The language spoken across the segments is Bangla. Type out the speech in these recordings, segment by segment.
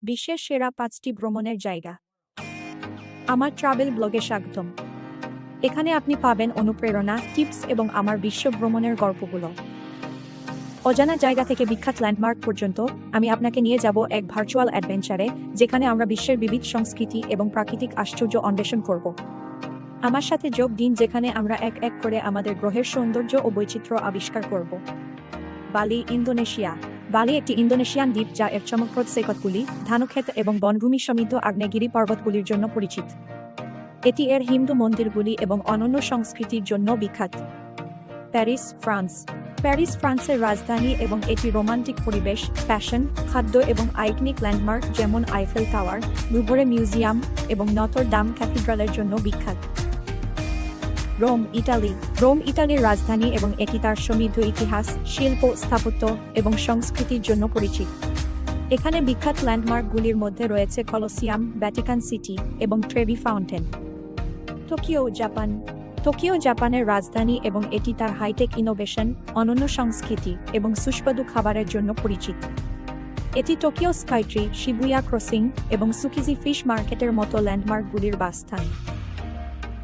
বিশ্বের সেরা ৫টি ভ্রমণের জায়গা। আমার ট্রাভেল ব্লগে স্বাগতম। এখানে আপনি পাবেন অনুপ্রেরণা, টিপস এবং আমার বিশ্ব ভ্রমণের গল্পগুলো। অজানা জায়গা থেকে বিখ্যাত ল্যান্ডমার্ক পর্যন্ত আমি আপনাকে নিয়ে যাব এক ভার্চুয়াল অ্যাডভেঞ্চারে, যেখানে আমরা বিশ্বের বিবিধ সংস্কৃতি এবং প্রাকৃতিক আশ্চর্য অন্বেষণ করব। আমার সাথে যোগ দিন, যেখানে আমরা এক এক করে আমাদের গ্রহের সৌন্দর্য ও বৈচিত্র্য আবিষ্কার করব। বালি, ইন্দোনেশিয়া। বালি একটি ইন্দোনেশিয়ান দ্বীপ যা এর চমকপ্রদ সৈকতগুলি, ধানক্ষেত এবং বনভূমি সমৃদ্ধ আগ্নেয়গিরি পর্বতগুলির জন্য পরিচিত। এটি এর হিন্দু মন্দিরগুলি এবং অনন্য সংস্কৃতির জন্য বিখ্যাত। Paris, France. প্যারিস ফ্রান্সের রাজধানী এবং এটি রোমান্টিক পরিবেশ, ফ্যাশন, খাদ্য এবং আইকনিক ল্যান্ডমার্ক যেমন আইফেল টাওয়ার, লুভরে মিউজিয়াম এবং নটর ডাম ক্যাথিড্রালের জন্য বিখ্যাত। Rome, Italy. রোম ইতালির রাজধানী এবং এটি তার সমৃদ্ধ ইতিহাস, শিল্প, স্থাপত্য এবং সংস্কৃতির জন্য পরিচিত। এখানে বিখ্যাত ল্যান্ডমার্কগুলির মধ্যে রয়েছে কলোসিয়াম, ভ্যাটিকান সিটি এবং ট্রেভি ফাউন্টেন। Tokyo, Japan. টোকিও জাপানের রাজধানী এবং এটি তার হাইটেক ইনোভেশন, অনন্য সংস্কৃতি এবং সুস্বাদু খাবারের জন্য পরিচিত। এটি টোকিও স্কাইট্রি, শিবুয়া ক্রসিং এবং সুকিজি ফিশ মার্কেটের মতো ল্যান্ডমার্কগুলির বাসস্থান।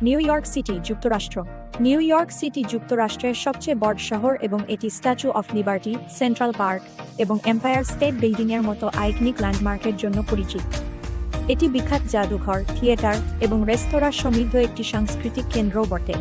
নিউ ইয়র্ক সিটি, যুক্তরাষ্ট্র। নিউ ইয়র্ক সিটি যুক্তরাষ্ট্রের সবচেয়ে বড় শহর এবং এটি statue of liberty, central park এবং এম্পায়ার স্টেট বিল্ডিংয়ের মতো আইকনিক ল্যান্ডমার্কের জন্য পরিচিত। এটি বিখ্যাত জাদুঘর, থিয়েটার এবং রেস্তোরাঁ সমৃদ্ধ একটি সাংস্কৃতিক কেন্দ্রও বটে।